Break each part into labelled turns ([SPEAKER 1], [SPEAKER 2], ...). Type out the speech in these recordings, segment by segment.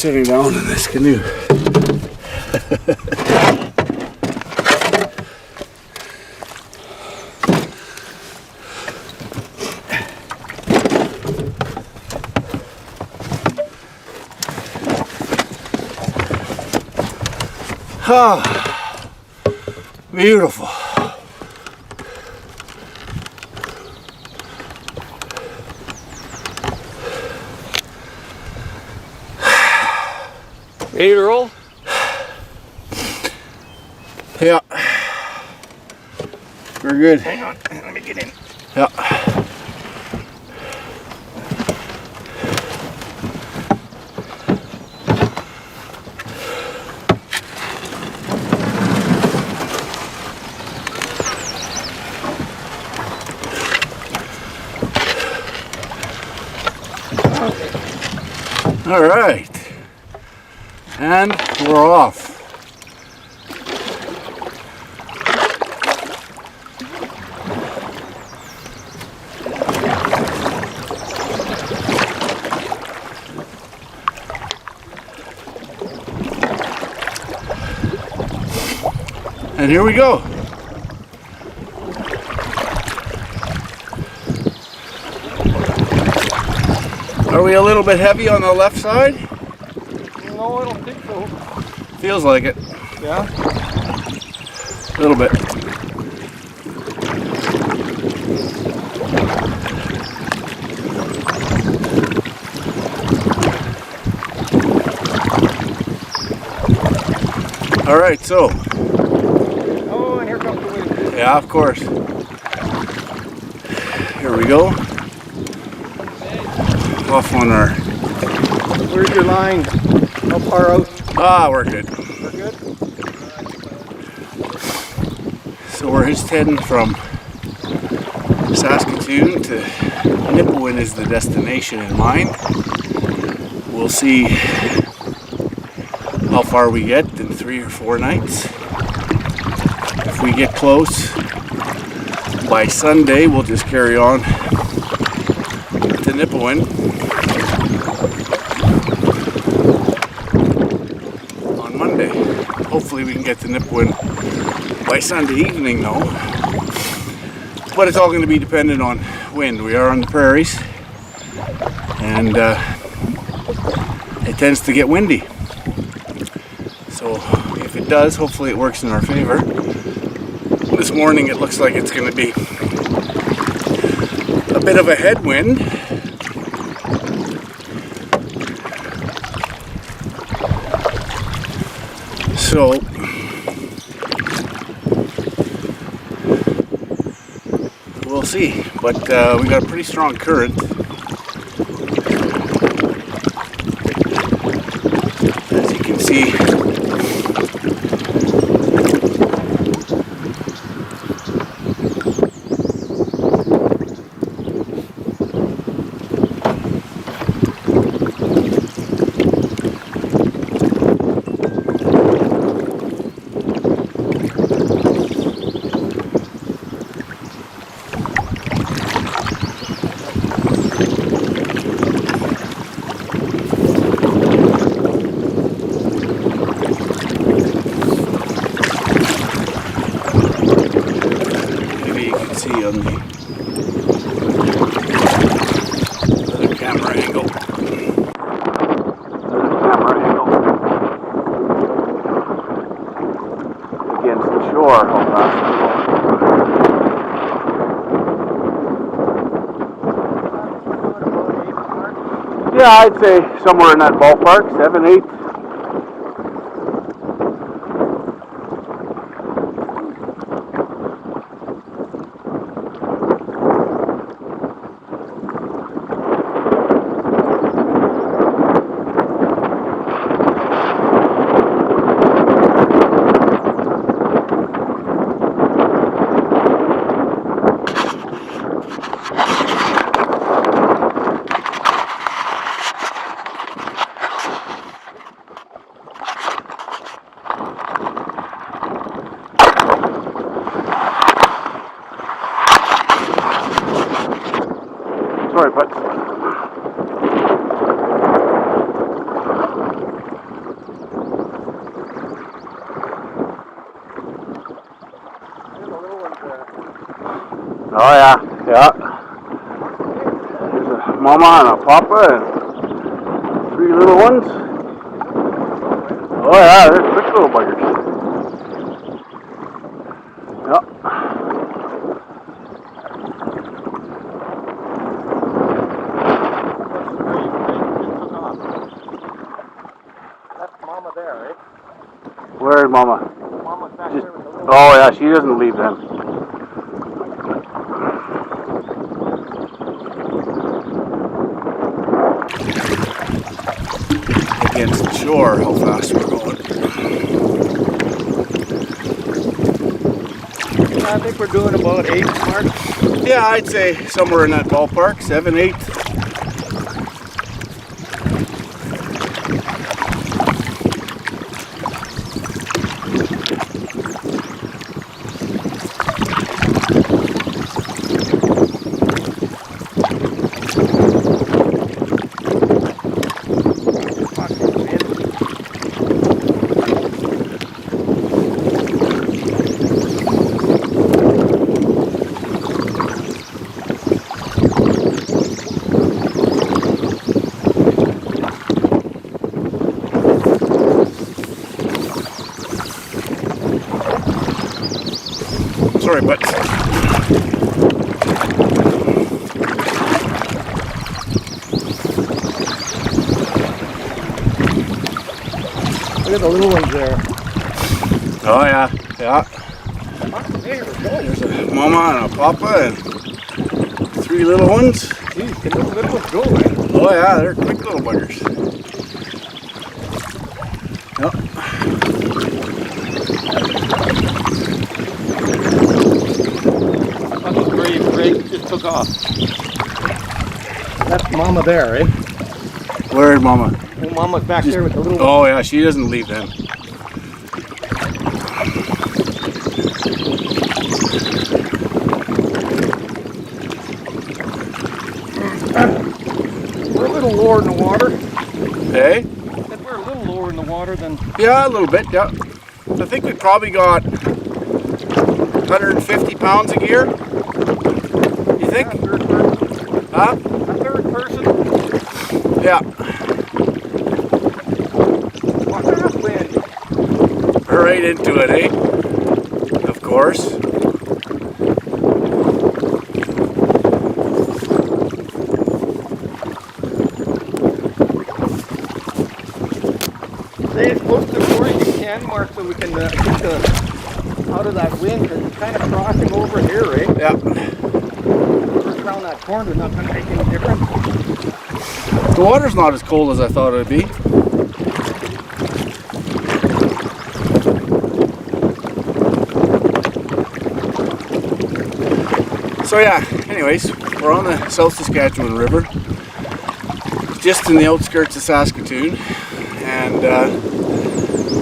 [SPEAKER 1] sitting down in this canoe. Ah, beautiful.
[SPEAKER 2] Ready to roll?
[SPEAKER 1] Yeah. We're good.
[SPEAKER 2] Hang on, let me get in.
[SPEAKER 1] Yeah. All right. And we're off. And here we go. Are we a little bit heavy on the left side?
[SPEAKER 2] No, I don't think so.
[SPEAKER 1] Feels like it.
[SPEAKER 2] Yeah?
[SPEAKER 1] A little bit. All right, so.
[SPEAKER 2] Oh, and here comes the wind.
[SPEAKER 1] Yeah, of course. Here we go. Off on our.
[SPEAKER 2] Where's your line? How far out?
[SPEAKER 1] Ah, we're good.
[SPEAKER 2] We're good?
[SPEAKER 1] So we're just heading from Saskatchewan to Ep1 is the destination in mind. We'll see how far we get in 3 or 4 nights. If we get close by Sunday, we'll just carry on to Ep1 on Monday. Hopefully we can get to Ep1 by Sunday evening though. But it's all going to be dependent on wind. We are on the prairies and it tends to get windy. So if it does, hopefully it works in our favor. This morning it looks like it's going to be a bit of a headwind. So we'll see, but we got a pretty strong current. As you can see, on the other camera angle. Against the shore, how fast it's going. Yeah, I'd say somewhere in that ballpark, 7, 8. Sorry, but Oh yeah, yeah. There's a mama and a papa and 3 little ones. Oh yeah, they're quick little buggers. Yeah.
[SPEAKER 2] That's mama there, eh?
[SPEAKER 1] Where's mama?
[SPEAKER 2] Mama's back there with the little
[SPEAKER 1] Oh yeah, she doesn't leave them. Against the shore, how fast we're going.
[SPEAKER 2] I think we're doing about 8 mark.
[SPEAKER 1] Yeah, I'd say somewhere in that ballpark, 7, 8. Sorry, but
[SPEAKER 2] Look at the little ones there.
[SPEAKER 1] oh yeah, yeah.
[SPEAKER 2] There we go.
[SPEAKER 1] There's a mama and a papa and 3 little ones.
[SPEAKER 2] Geez, can those little ones go, man?
[SPEAKER 1] Oh yeah, they're quick little buggers. Yep.
[SPEAKER 2] That's great. Just took off. That's mama there, eh?
[SPEAKER 1] Where's mama?
[SPEAKER 2] Oh, mama's back there with the little ones.
[SPEAKER 1] Oh yeah, she doesn't leave them.
[SPEAKER 2] We're a little lower in the water.
[SPEAKER 1] Hey?
[SPEAKER 2] Said we're a little lower in the water than.
[SPEAKER 1] Yeah, a little bit, yeah. I think we probably got 150 pounds of gear. You think?
[SPEAKER 2] Yeah, third person.
[SPEAKER 1] Huh?
[SPEAKER 2] A third person.
[SPEAKER 1] Yeah.
[SPEAKER 2] Watch out, wind.
[SPEAKER 1] We're right into it, eh? Of course.
[SPEAKER 2] Stay as close to the shore as you can, Mark, so we can get out of that wind. Because it's kind of crossing over here, eh?
[SPEAKER 1] Yeah.
[SPEAKER 2] Just around that corner, not going to make any difference.
[SPEAKER 1] The water's not as cold as I thought it would be. So yeah, anyways, we're on the South Saskatchewan River, just in the outskirts of Saskatoon, and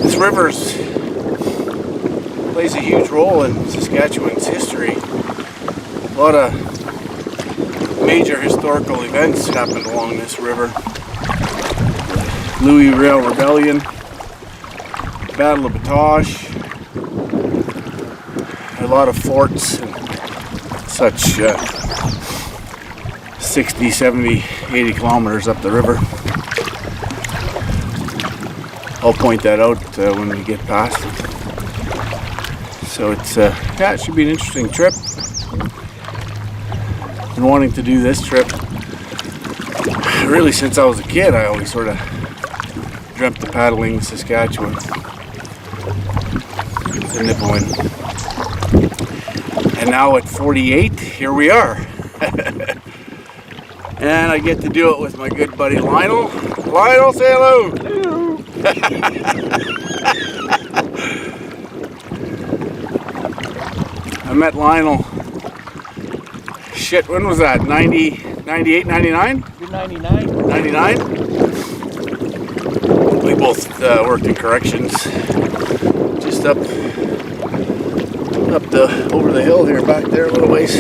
[SPEAKER 1] this river plays a huge role in Saskatchewan's history. A lot of major historical events happened along this river. Louis Riel Rebellion, Battle of Batoche, a lot of forts and such, 60, 70, 80 kilometers up the river. I'll point that out when we get past it. So it's, yeah, it should be an interesting trip. Been wanting to do this trip really since I was a kid. I always sort of dreamt of paddling Saskatchewan, the Ep1. And now at 48, here we are. And I get to do it with my good buddy Lionel. Lionel, say hello.
[SPEAKER 2] Hello.
[SPEAKER 1] I met Lionel, shit, when was that? 90, 98, 99?
[SPEAKER 2] You're 99.
[SPEAKER 1] 99? We both worked in corrections, just up over the hill here, back there a little ways.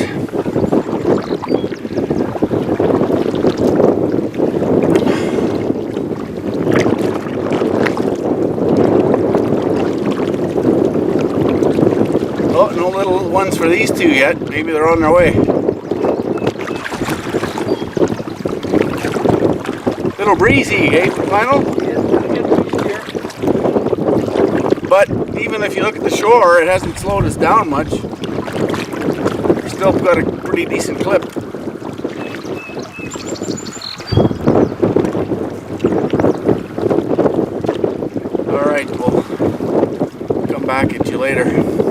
[SPEAKER 1] Oh, no little ones for these two yet. Maybe they're on their way. Little breezy, eh, Lionel? But even if you look at the shore, it hasn't slowed us down much. We've still got a pretty decent clip. Alright, we'll come back at you later.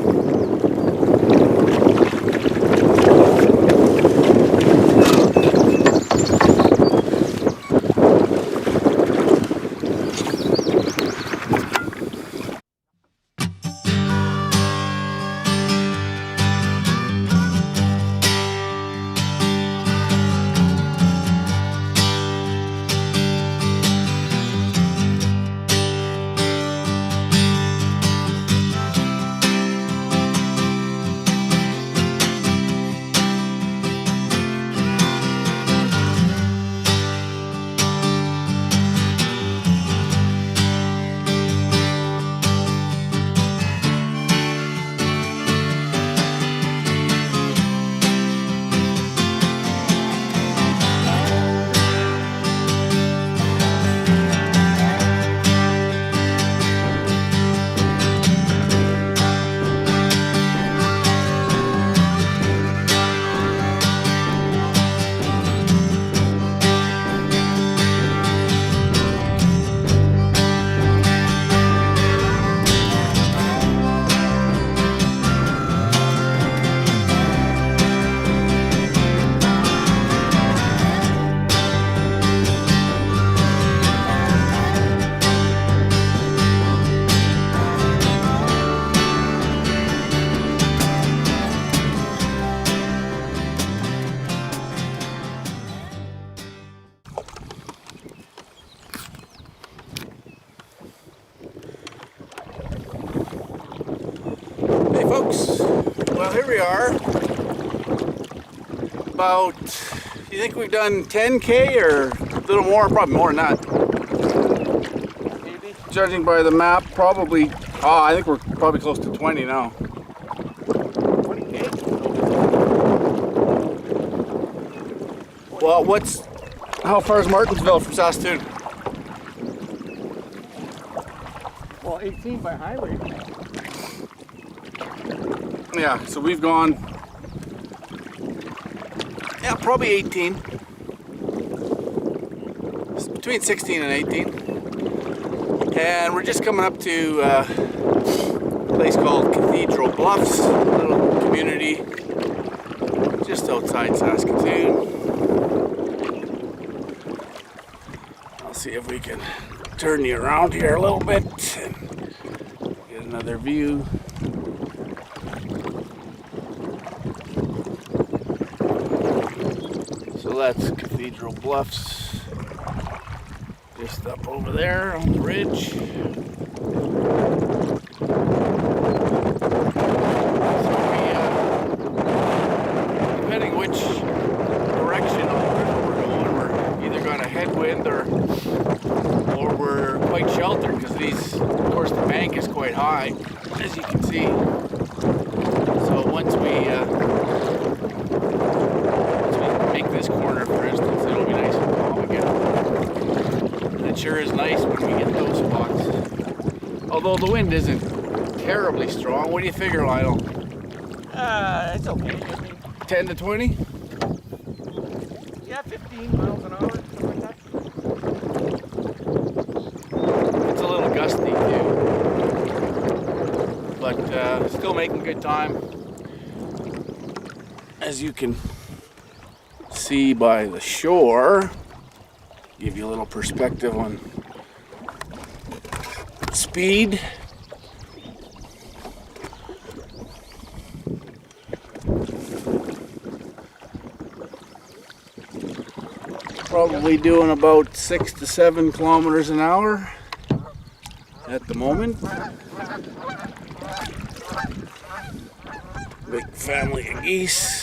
[SPEAKER 1] Hey folks, well here we are. About, you think we've done 10K or a little more? Probably more than that.
[SPEAKER 2] Maybe.
[SPEAKER 1] Judging by the map, probably, I think we're probably close to 20 now.
[SPEAKER 2] 20K?
[SPEAKER 1] Well, how far is Martinsville from Saskatoon?
[SPEAKER 2] Well, 18 by highway.
[SPEAKER 1] Yeah, so we've gone, yeah, probably 18. It's between 16 and 18. And we're just coming up to a place called Cathedral Bluffs, a little community just outside Saskatoon. I'll see if we can turn you around here a little bit and get another view. So that's Cathedral Bluffs, just up over there on the ridge. So depending which direction on the river we're going, we're either got a headwind or we're quite sheltered because of course the bank is quite high, as you can see. So once we make this corner, for instance, it'll be nice and calm again. And it sure is nice when we get those spots. Although the wind isn't terribly strong. What do you figure, Lionel?
[SPEAKER 2] It's okay.
[SPEAKER 1] 10 to 20?
[SPEAKER 2] Yeah, 15 miles an hour, something like that.
[SPEAKER 1] It's a little gusty too. But still making good time. As you can see by the shore, give you a little perspective on speed. Probably doing about 6 to 7 kilometers an hour at the moment. Big family of geese.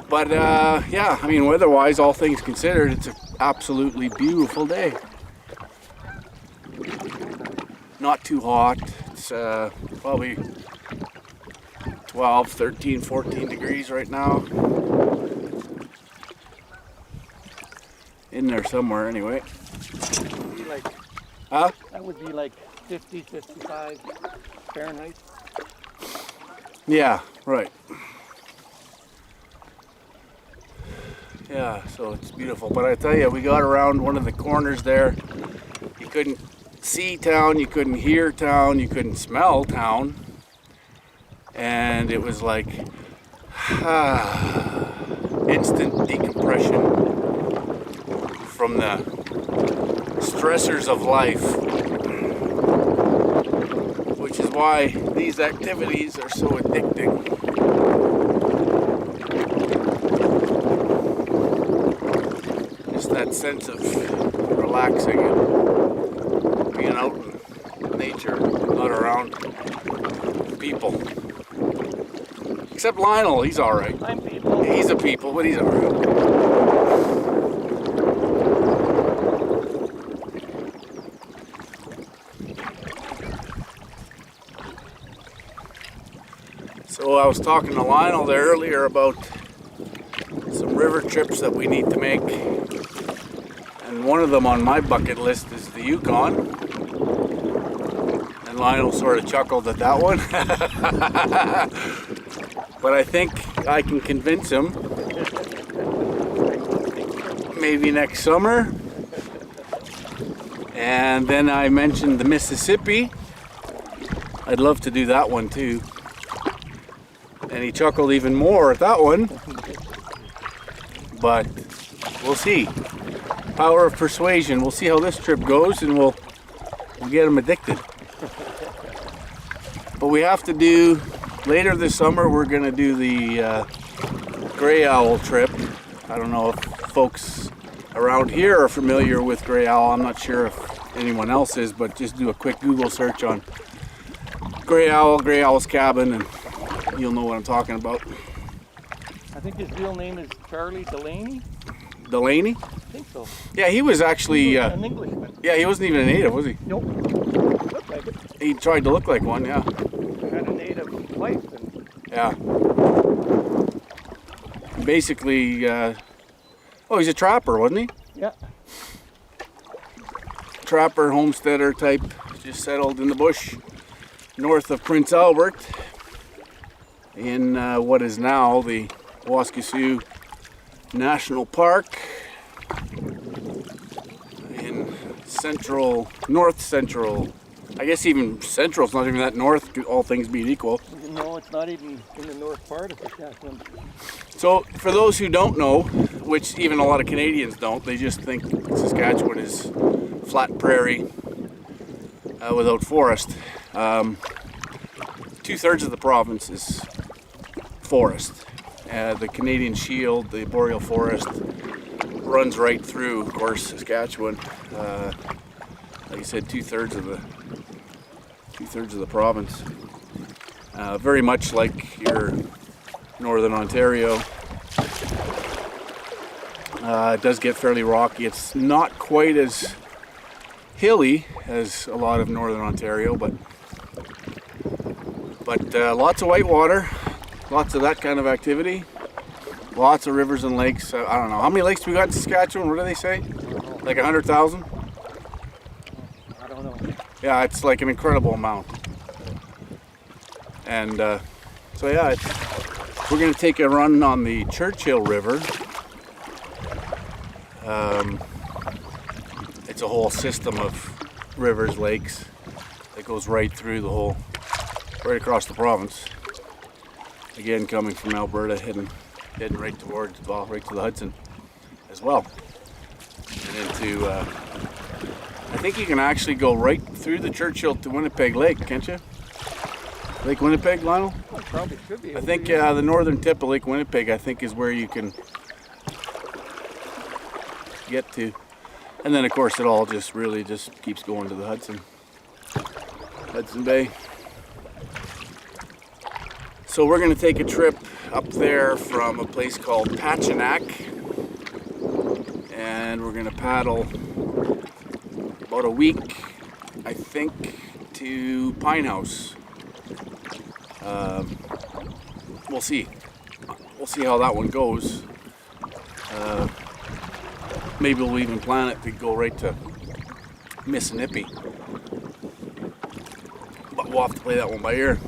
[SPEAKER 1] But yeah, I mean, weather-wise, all things considered, it's an absolutely beautiful day. Not too hot. It's probably 12, 13, 14 degrees right now. In there somewhere anyway.
[SPEAKER 2] Be like,
[SPEAKER 1] Huh?
[SPEAKER 2] that would be like 50, 55 Fahrenheit.
[SPEAKER 1] Yeah, right. Yeah, so it's beautiful. But I tell you, we got around one of the corners there. You couldn't see town, you couldn't hear town, you couldn't smell town. And it was like instant decompression from the stressors of life, which is why these activities are so addicting. Just that sense of relaxing and being out in nature, not around people. Except Lionel, he's alright.
[SPEAKER 2] I'm people.
[SPEAKER 1] He's a people, but he's alright. So I was talking to Lionel there earlier about some river trips that we need to make. And one of them on my bucket list is the Yukon. And Lionel sort of chuckled at that one. But I think I can convince him maybe next summer. And then I mentioned the Mississippi. I'd love to do that one too. And he chuckled even more at that one. But we'll see. Power of persuasion. We'll see how this trip goes, and we'll get him addicted. But we have to do, later this summer, we're going to do the gray owl trip. I don't know if folks around here are familiar with gray owl. I'm not sure if anyone else is, but just do a quick Google search on gray owl's cabin, and you'll know what I'm talking about.
[SPEAKER 2] I think his real name is Charlie Delaney.
[SPEAKER 1] Delaney?
[SPEAKER 2] I think so.
[SPEAKER 1] Yeah, he was actually...
[SPEAKER 2] an Englishman.
[SPEAKER 1] yeah, he wasn't even a native, was he?
[SPEAKER 2] Nope. Looked like it.
[SPEAKER 1] He tried to look like one, yeah.
[SPEAKER 2] He had a native wife. And
[SPEAKER 1] Yeah. Basically, oh, he's a trapper, wasn't he?
[SPEAKER 2] yeah.
[SPEAKER 1] Trapper, homesteader type, just settled in the bush north of Prince Albert in what is now the Waskesiu National Park in north central. I guess even central's not even that north, all things being equal.
[SPEAKER 2] No, it's not even in the north part of Saskatchewan.
[SPEAKER 1] So for those who don't know, which even a lot of Canadians don't, they just think Saskatchewan is flat prairie without forest. 2/3 of the province is forest. The Canadian Shield, the boreal forest, runs right through, of course, Saskatchewan. Like I said, 2/3 of the province. Very much like your northern Ontario. It does get fairly rocky. It's not quite as hilly as a lot of northern Ontario, but lots of white water, lots of that kind of activity, lots of rivers and lakes. I don't know how many lakes we got in Saskatchewan. What do they say? Like 100,000?
[SPEAKER 2] I don't know.
[SPEAKER 1] Yeah, it's like an incredible amount. And so yeah, we're going to take a run on the Churchill River. It's a whole system of rivers, lakes that goes right through right across the province. Again, coming from Alberta, heading right towards, right to the Hudson as well. And into, I think you can actually go right through the Churchill to Winnipeg Lake, can't you? Lake Winnipeg, Lionel?
[SPEAKER 2] Well, probably should be.
[SPEAKER 1] I think the northern tip of Lake Winnipeg, I think, is where you can get to. And then, of course, it all just really keeps going to the Hudson Bay. So we're going to take a trip up there from a place called Pachinak, and we're going to paddle about a week, I think, to Pine House. we'll see. We'll see how that one goes. Maybe we'll even plan it to go right to Mississippi. But we'll have to play that one by ear.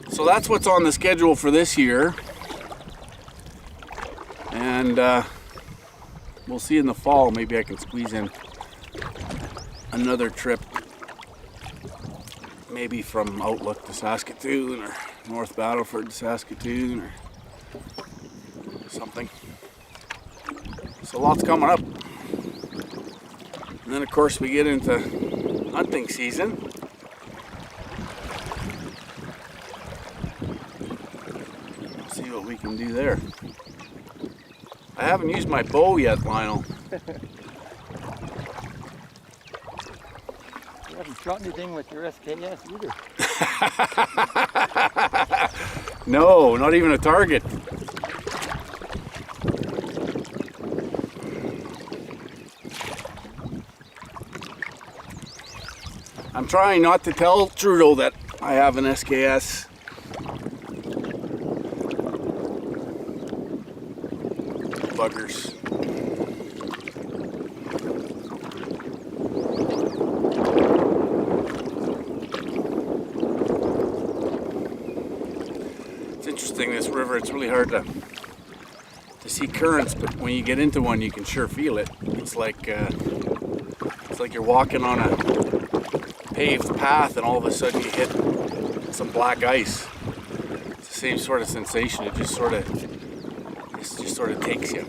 [SPEAKER 1] So that's what's on the schedule for this year. And we'll see in the fall. Maybe I can squeeze in another trip. Maybe from Outlook to Saskatoon or North Battleford to Saskatoon or something. So lots coming up. And then of course we get into hunting season. See what we can do there. I haven't used my bow yet, Lionel.
[SPEAKER 2] You haven't shot anything with your SKS either.
[SPEAKER 1] No, not even a target. I'm trying not to tell Trudeau that I have an SKS. Buggers. It's interesting, this river, it's really hard to see currents, but when you get into one you can sure feel it. It's like you're walking on a paved path and all of a sudden you hit some black ice. It's the same sort of sensation. It just sort of takes you.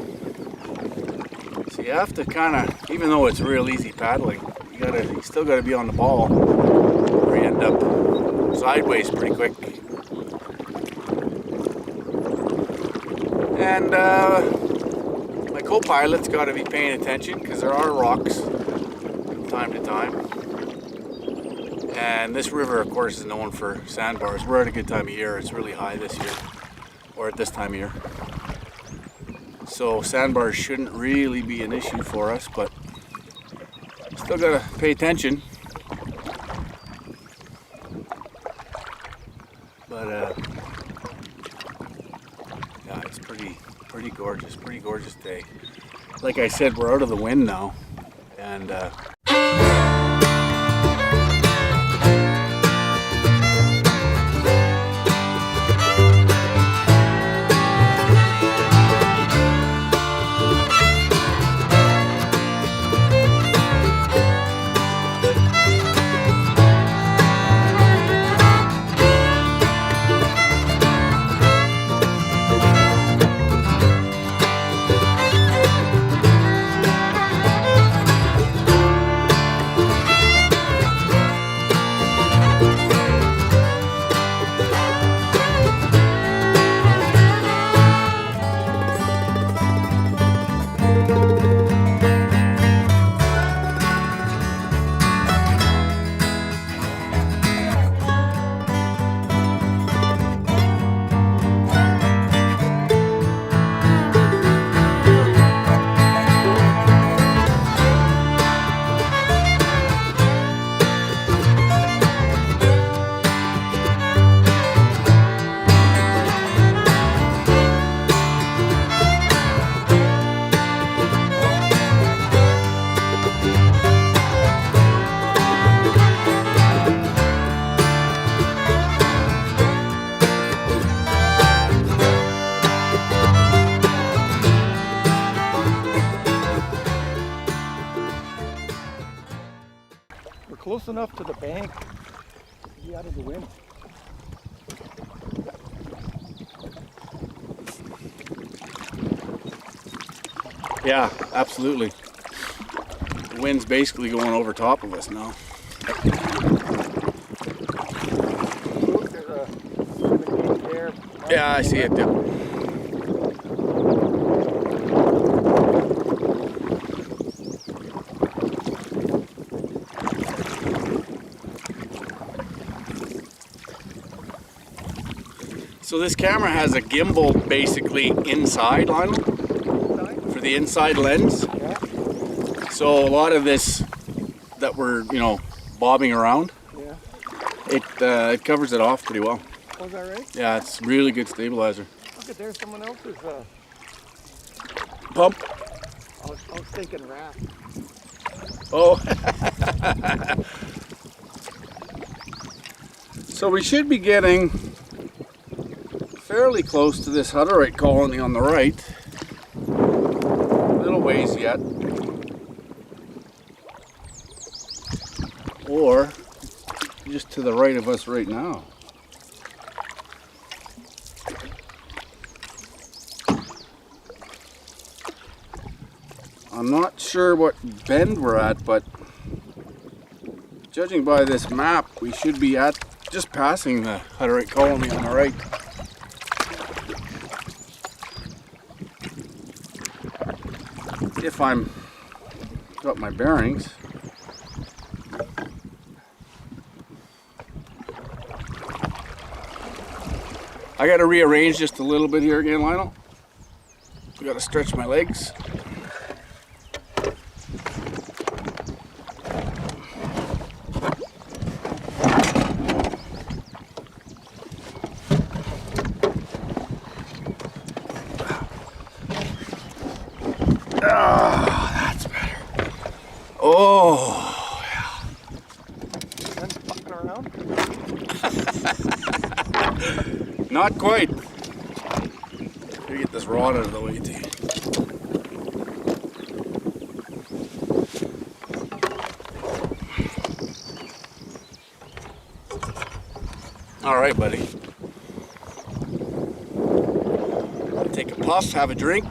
[SPEAKER 1] So you have to kind of, even though it's real easy paddling, you still gotta be on the ball or you end up sideways pretty quick. And my co-pilot's got to be paying attention because there are rocks from time to time. And this river, of course, is known for sandbars. We're at a good time of year. It's really high this year, or at this time of year. So sandbars shouldn't really be an issue for us, but still got to pay attention. But yeah, it's pretty gorgeous day. Like I said, we're out of the wind now, and
[SPEAKER 2] we're close enough to the bank to be out of the wind.
[SPEAKER 1] yeah, absolutely. The wind's basically going over top of us now.
[SPEAKER 2] Look, there's a 17 there.
[SPEAKER 1] Yeah, I see it too. So this camera has a gimbal basically inside, Lionel, for the inside lens.
[SPEAKER 2] Yeah.
[SPEAKER 1] So a lot of this that we're, bobbing around,
[SPEAKER 2] Yeah.
[SPEAKER 1] It covers it off pretty well.
[SPEAKER 2] Oh, is that right?
[SPEAKER 1] Yeah, it's really good stabilizer.
[SPEAKER 2] Look at there's someone else's.
[SPEAKER 1] Pump.
[SPEAKER 2] I was thinking raft.
[SPEAKER 1] Oh. So we should be getting fairly close to this Hutterite colony on the right. A little ways yet. Or just to the right of us right now. I'm not sure what bend we're at, but judging by this map, we should be at just passing the Hutterite colony on the right. If I'm got my bearings. I got to rearrange just a little bit here again, Lionel. I got to stretch my legs. That's better. Oh, yeah.
[SPEAKER 2] And fucking around.
[SPEAKER 1] Not quite. Let me get this rod out of the way, too. All right, buddy. Take a puff, have a drink.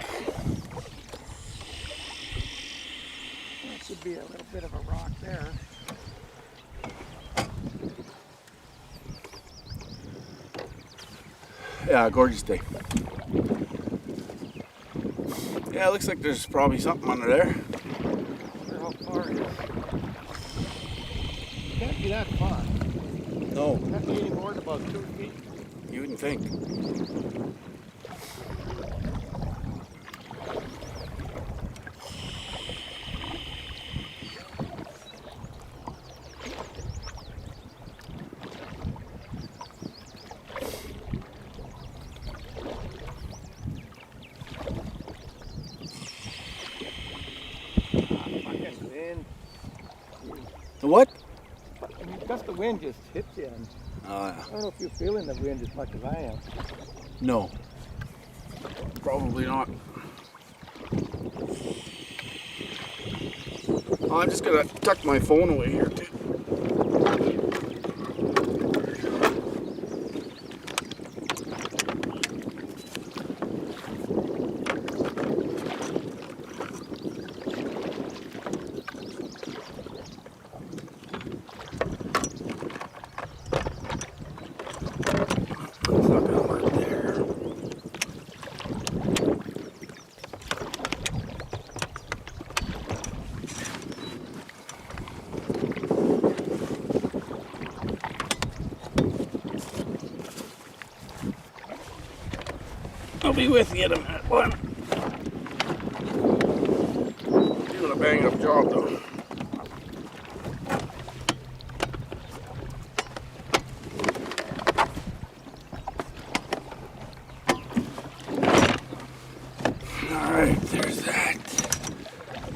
[SPEAKER 2] There should be a little bit of a rock there.
[SPEAKER 1] Yeah, gorgeous day. Yeah, it looks like there's probably something under there.
[SPEAKER 2] I wonder how far it is. It can't be that far.
[SPEAKER 1] No,
[SPEAKER 2] It can't be any more than about 2 feet.
[SPEAKER 1] you wouldn't think.
[SPEAKER 2] Fucking wind.
[SPEAKER 1] The what?
[SPEAKER 2] Fucking gust of wind just hits you. And I don't know if you're feeling the wind as much as I am.
[SPEAKER 1] No. Probably not. Oh, I'm just gonna tuck my phone away here too. It's not gonna work there. I'll be with you in a minute, one. Doing a bang up job though. Alright, there's that.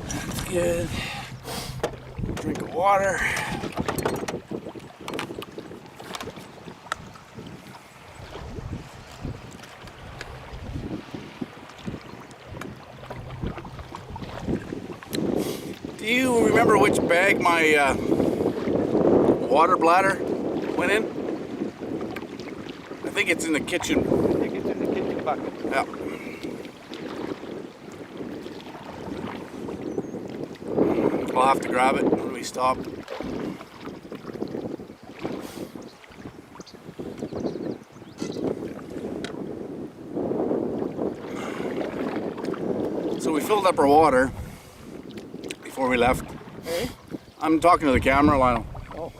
[SPEAKER 1] That's good. Drink of water. Do you remember which bag my water bladder went in? I think it's in the kitchen.
[SPEAKER 2] I think it's in the kitchen bucket.
[SPEAKER 1] Yeah. I'll have to grab it when we stop. So we filled up our water before we left.
[SPEAKER 2] Hey?
[SPEAKER 1] I'm talking to the camera, Lionel.
[SPEAKER 2] Oh.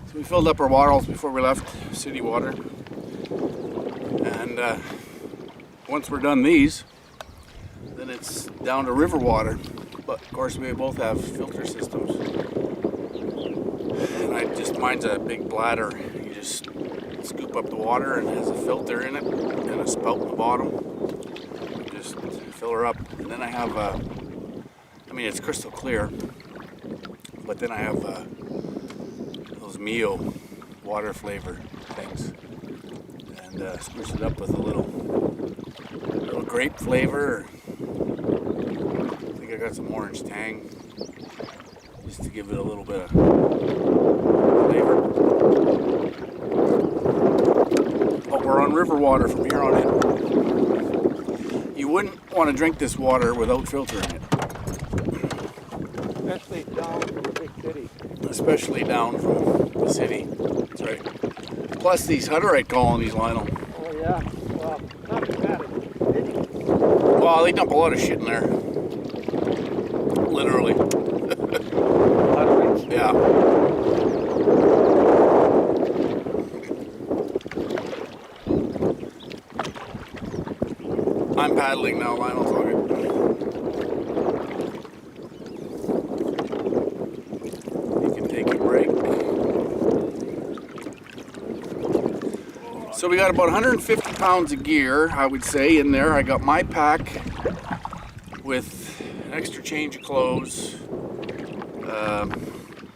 [SPEAKER 1] So we filled up our bottles before we left, city water. And once we're done these, then it's down to river water. But of course we both have filter systems. And I just mine's a big bladder. You just scoop up the water and it has a filter in it and a spout in the bottom. Just fill her up. And then I have, I mean, it's crystal clear, but then I have those Mio water flavor things. And spruce it up with a little grape flavor. I think I got some orange tang just to give it a little bit of flavor. But we're on river water from here on in. You wouldn't want to drink this water without filtering it.
[SPEAKER 2] Especially down from the big city.
[SPEAKER 1] Especially down from the city. That's right. Plus these Hutterite colonies, Lionel.
[SPEAKER 2] Oh yeah. Well, not too bad.
[SPEAKER 1] Well, they dump a lot of shit in there. Literally. Yeah. I'm paddling now, Lionel's on it. You can take a break. So we got about 150 pounds of gear, I would say, in there. I got my pack with an extra change of clothes,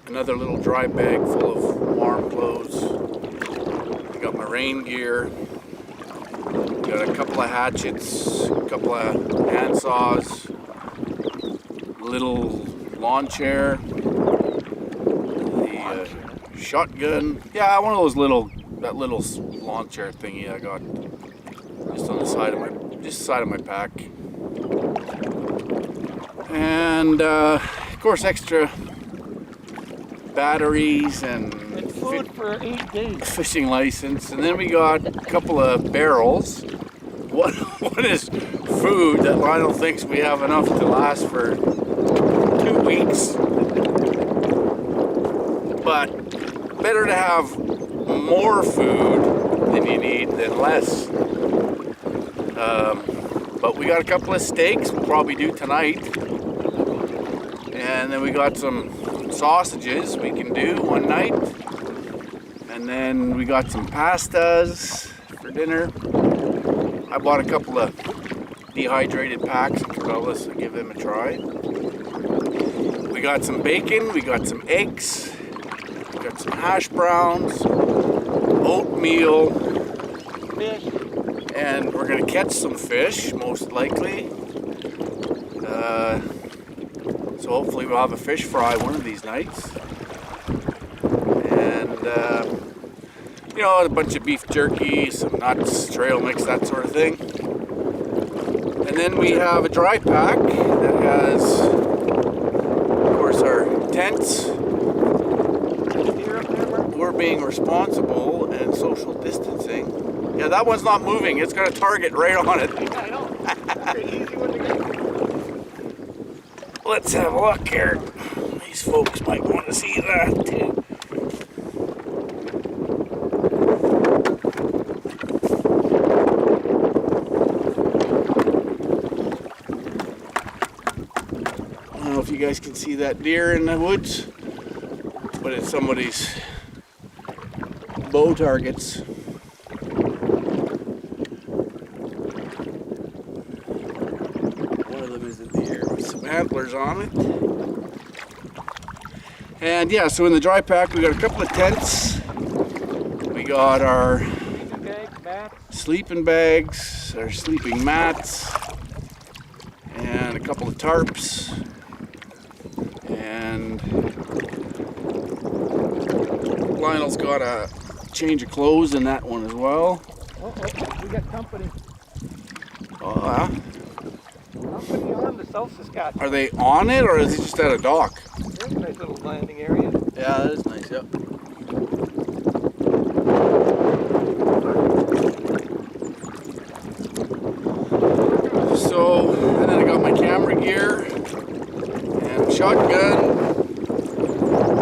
[SPEAKER 1] another little dry bag full of warm clothes. I got my rain gear, got a couple of hatchets, a couple of hand saws, little lawn chair, the shotgun. Yeah, one of those that little lawn chair thingy I got just on the side of my pack. And of course extra batteries and
[SPEAKER 2] food for 8 days.
[SPEAKER 1] Fishing license, and then we got a couple of barrels. What is food that Lionel thinks we have enough to last for 2 weeks? But better to have more food than you need than less. But we got a couple of steaks we'll probably do tonight, and then we got some sausages we can do one night, and then we got some pastas for dinner. I bought a couple of dehydrated packs of Cabela's to give them a try. We got some bacon, we got some eggs, we got some hash browns, oatmeal,
[SPEAKER 2] Fish.
[SPEAKER 1] and we're gonna catch some fish, most likely. So hopefully we'll have a fish fry one of these nights. And you know, a bunch of beef jerky, some nuts, trail mix, that sort of thing. And then we have a dry pack that has, of course, our tents. We're being responsible and social distancing. Yeah, that one's not moving. It's got a target right on it.
[SPEAKER 2] Yeah, I know. That's an easy one to get.
[SPEAKER 1] Let's have a look here. These folks might want to see that too. I don't know if you guys can see that deer in the woods, but it's somebody's bow targets. One of them is a deer with some antlers on it. And yeah, so in the dry pack we got a couple of tents. We got our sleeping bags, our sleeping mats, and a couple of tarps. And Lionel's got a change of clothes in that one as well.
[SPEAKER 2] Oh, we got company.
[SPEAKER 1] Oh, yeah.
[SPEAKER 2] Company on the South Saskatchewan.
[SPEAKER 1] Are they on it, or is it just at a dock?
[SPEAKER 2] There's a nice little landing area.
[SPEAKER 1] Yeah, that is nice, yep. So, and then I got my camera gear and shotgun.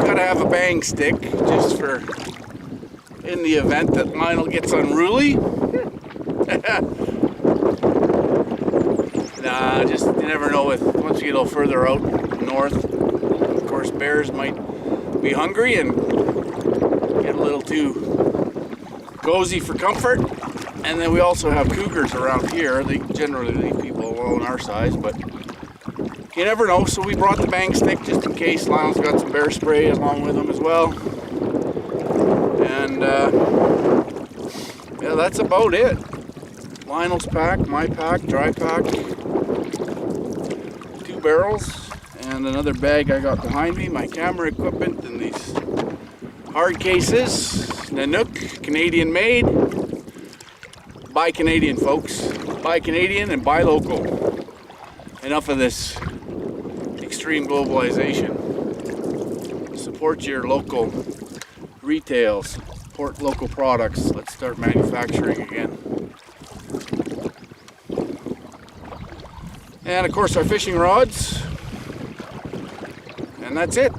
[SPEAKER 1] Gotta have a bang stick just for in the event that Lionel gets unruly. Nah, just you never know with once you get a little further out north. Of course, bears might be hungry and little too cozy for comfort. And then we also have cougars around here. They generally leave people alone our size, but you never know. So we brought the bang stick just in case. Lionel's got some bear spray along with him as well. And yeah, that's about it. Lionel's pack, my pack, dry pack, 2 barrels, and another bag I got behind me, my camera equipment, and these hard cases. Nanook, Canadian made. Buy Canadian, folks. Buy Canadian and buy local. Enough of this extreme globalization. Support your local retail, support local products. Let's start manufacturing again. And of course our fishing rods. And that's it.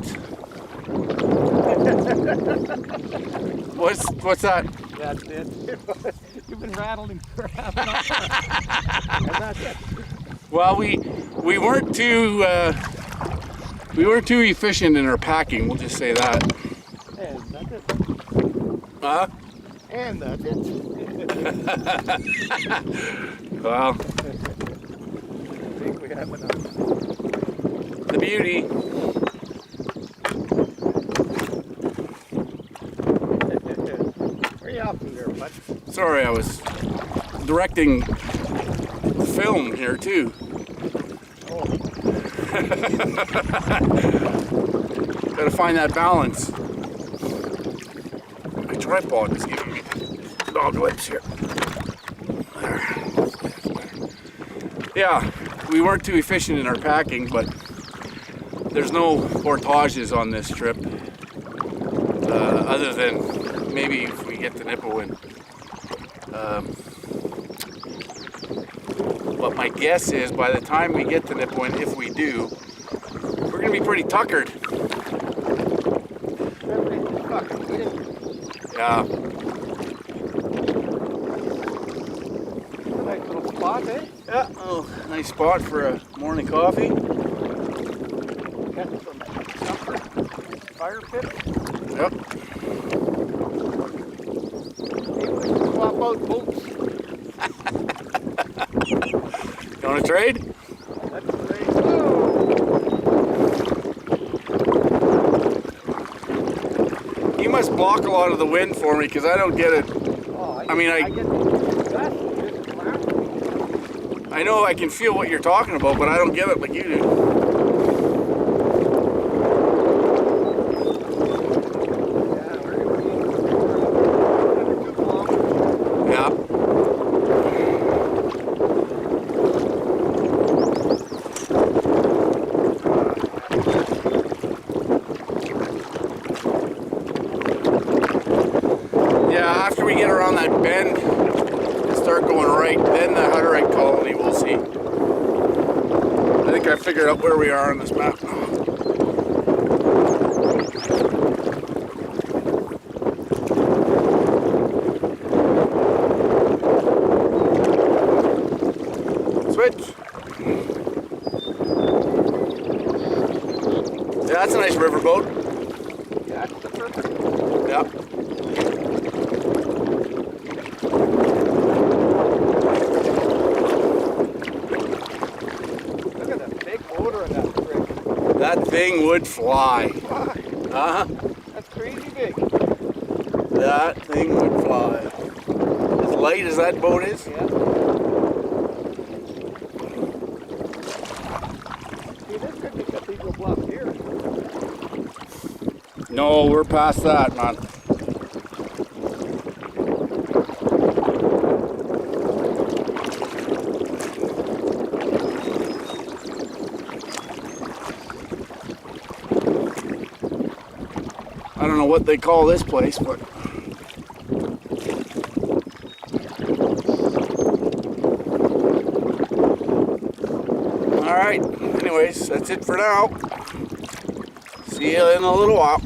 [SPEAKER 1] What's that?
[SPEAKER 2] That's it. You've been rattling for half an hour. And that's it.
[SPEAKER 1] Well, we weren't too efficient in our packing. We'll just say that.
[SPEAKER 2] And that's it.
[SPEAKER 1] Huh?
[SPEAKER 2] And that's it.
[SPEAKER 1] Well,
[SPEAKER 2] I think we have enough.
[SPEAKER 1] the beauty.
[SPEAKER 2] Where are you off to there, bud?
[SPEAKER 1] Sorry, I was directing the film here too.
[SPEAKER 2] Oh,
[SPEAKER 1] Gotta find that balance. My tripod is giving me dog lips here. There. Yeah, we weren't too efficient in our packing, but there's no portages on this trip. Other than maybe if we get to Ep1. But my guess is by the time we get to Ep1, if we do, we're gonna be pretty tuckered. Yeah.
[SPEAKER 2] nice little spot, eh?
[SPEAKER 1] Yeah. Oh, nice spot for a morning coffee.
[SPEAKER 2] Got some comfort. Fire pit.
[SPEAKER 1] Yep.
[SPEAKER 2] Maybe we can swap out boats.
[SPEAKER 1] You wanna trade?
[SPEAKER 2] That's great.
[SPEAKER 1] You must block a lot of the wind for me because I don't get it.
[SPEAKER 2] Oh,
[SPEAKER 1] I mean,
[SPEAKER 2] get that. Just laughing.
[SPEAKER 1] I know I can feel what you're talking about, but I don't get it like you do. Yeah. Yeah, after we get around that bend and start going right, then the Hutterite colony we'll see. I think I figured out where we are on this map. Switch. Yeah, that's a nice riverboat.
[SPEAKER 2] That's the perfect.
[SPEAKER 1] Yeah.
[SPEAKER 2] Look at the big motor in that frick.
[SPEAKER 1] That thing would fly.
[SPEAKER 2] Fuck,
[SPEAKER 1] Uh-huh.
[SPEAKER 2] that's crazy big.
[SPEAKER 1] That thing would fly. As light as that boat is.
[SPEAKER 2] Yeah. See, this could be Cathedral Bluff here.
[SPEAKER 1] No, we're past that, man. I don't know what they call this place, but all right. Anyways, that's it for now. See you in a little while.